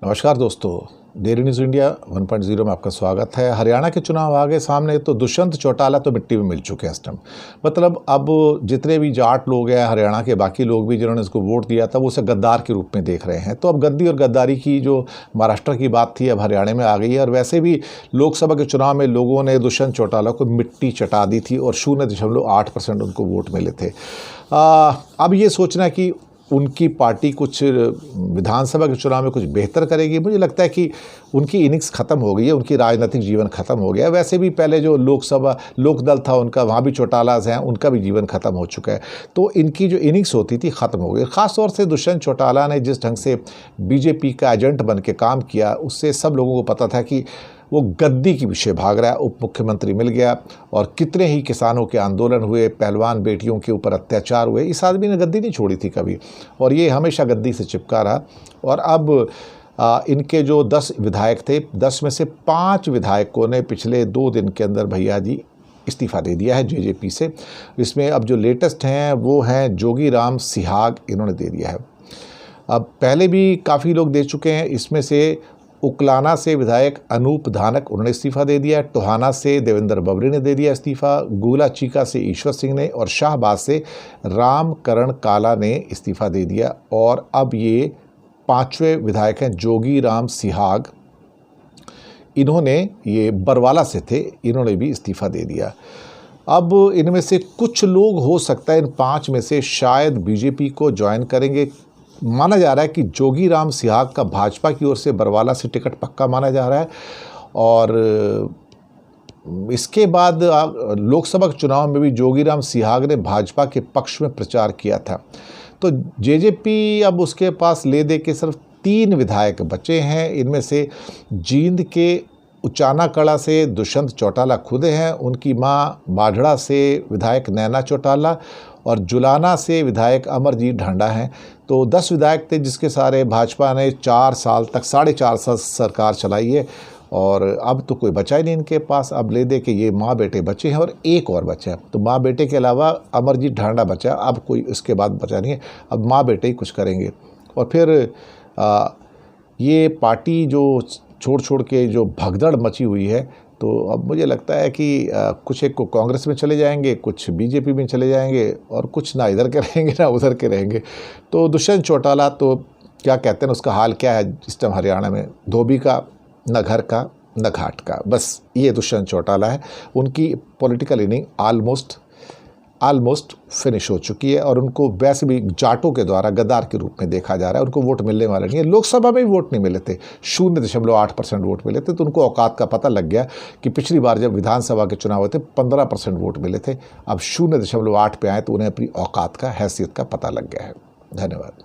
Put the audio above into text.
नमस्कार दोस्तों, daily news India 1.0 में आपका स्वागत है। हरियाणा के चुनाव आ गए सामने, तो दुष्यंत चौटाला तो मिट्टी में मिल चुके हैं इस टाइम। मतलब अब जितने भी जाट लोग हैं, हरियाणा के बाकी लोग भी जिन्होंने इसको वोट दिया था, वो उसे गद्दार के रूप में देख रहे हैं। तो अब गद्दी और गद्दारी की जो महाराष्ट्र की बात थी, अब हरियाणा में आ गई है। और वैसे भी लोकसभा के चुनाव में लोगों ने दुष्यंत चौटाला को मिट्टी चटा दी थी और 0.8% उनको वोट मिले थे। अब ये सोचना कि उनकी पार्टी कुछ विधानसभा के चुनाव में कुछ बेहतर करेगी, मुझे लगता है कि उनकी इनिंग्स ख़त्म हो गई है, उनकी राजनीतिक जीवन ख़त्म हो गया है। वैसे भी पहले जो लोकदल था उनका, वहाँ भी चौटालाज हैं, उनका भी जीवन ख़त्म हो चुका है। तो इनकी जो इनिंग्स होती थी ख़त्म हो गई। ख़ास तौर से दुष्यंत चौटाला ने जिस ढंग से बीजेपी का एजेंट बन के काम किया, उससे सब लोगों को पता था कि वो गद्दी के पीछे भाग रहा है। उप मुख्यमंत्री मिल गया और कितने ही किसानों के आंदोलन हुए, पहलवान बेटियों के ऊपर अत्याचार हुए। इस आदमी ने गद्दी नहीं छोड़ी थी कभी, और ये हमेशा गद्दी से चिपका रहा। और अब इनके जो 10 विधायक थे, 10 में से 5 विधायकों ने पिछले 2 दिन के अंदर भैया जी इस्तीफ़ा दे दिया है जेजेपी से। इसमें अब जो लेटेस्ट हैं वो हैं जोगीराम सिहाग, इन्होंने दे दिया है। अब पहले भी काफ़ी लोग दे चुके हैं। इसमें से उकलाना से विधायक अनूप धानक, उन्होंने इस्तीफ़ा दे दिया। टोहाना से देवेंद्र बबरी ने दे दिया इस्तीफ़ा। गुला चीका से ईश्वर सिंह ने, और शाहबाद से रामकरण काला ने इस्तीफ़ा दे दिया। और अब ये 5वें विधायक हैं जोगीराम सिहाग, इन्होंने, ये बरवाला से थे, इन्होंने भी इस्तीफ़ा दे दिया। अब इनमें से कुछ लोग, हो सकता है इन 5 में से शायद बीजेपी को ज्वाइन करेंगे। माना जा रहा है कि जोगीराम सिहाग का भाजपा की ओर से बरवाला से टिकट पक्का माना जा रहा है। और इसके बाद लोकसभा के चुनाव में भी जोगीराम सिहाग ने भाजपा के पक्ष में प्रचार किया था। तो जेजेपी अब उसके पास ले दे के सिर्फ 3 विधायक बचे हैं। इनमें से जींद के उचाना कड़ा से दुष्यंत चौटाला खुद हैं, उनकी मां बाढ़ड़ा से विधायक नैना चौटाला, और जुलाना से विधायक अमरजीत ढांडा हैं। तो 10 विधायक थे, जिसके सारे भाजपा ने 4 साल तक, 4.5 साल सरकार चलाई है। और अब तो कोई बचा ही नहीं इनके पास। अब ले दे के ये माँ बेटे बचे हैं और एक और बचा है। तो माँ बेटे के अलावा अमरजीत ढांडा बचा, अब कोई इसके बाद बचा नहीं है। अब माँ बेटे ही कुछ करेंगे। और फिर ये पार्टी जो छोड़ के जो भगदड़ मची हुई है, तो अब मुझे लगता है कि कुछ एक को कांग्रेस में चले जाएंगे, कुछ बीजेपी में चले जाएंगे, और कुछ ना इधर के रहेंगे ना उधर के रहेंगे। तो दुष्यंत चौटाला तो क्या कहते हैं, उसका हाल क्या है इस टाइम हरियाणा में, धोबी का, न घर का न घाट का, बस ये दुष्यंत चौटाला है। उनकी पॉलिटिकल इनिंग ऑलमोस्ट फिनिश हो चुकी है। और उनको वैसे भी जाटों के द्वारा गद्दार के रूप में देखा जा रहा है। उनको वोट मिलने वाला नहीं है। लोकसभा में भी वोट नहीं मिले थे, 0.8% वोट मिले थे। तो उनको औकात का पता लग गया कि पिछली बार जब विधानसभा के चुनाव हुए थे 15% वोट मिले थे। अब 0.8 पे आए तो उन्हें अपनी औकात का, हैसियत का पता लग गया है। धन्यवाद।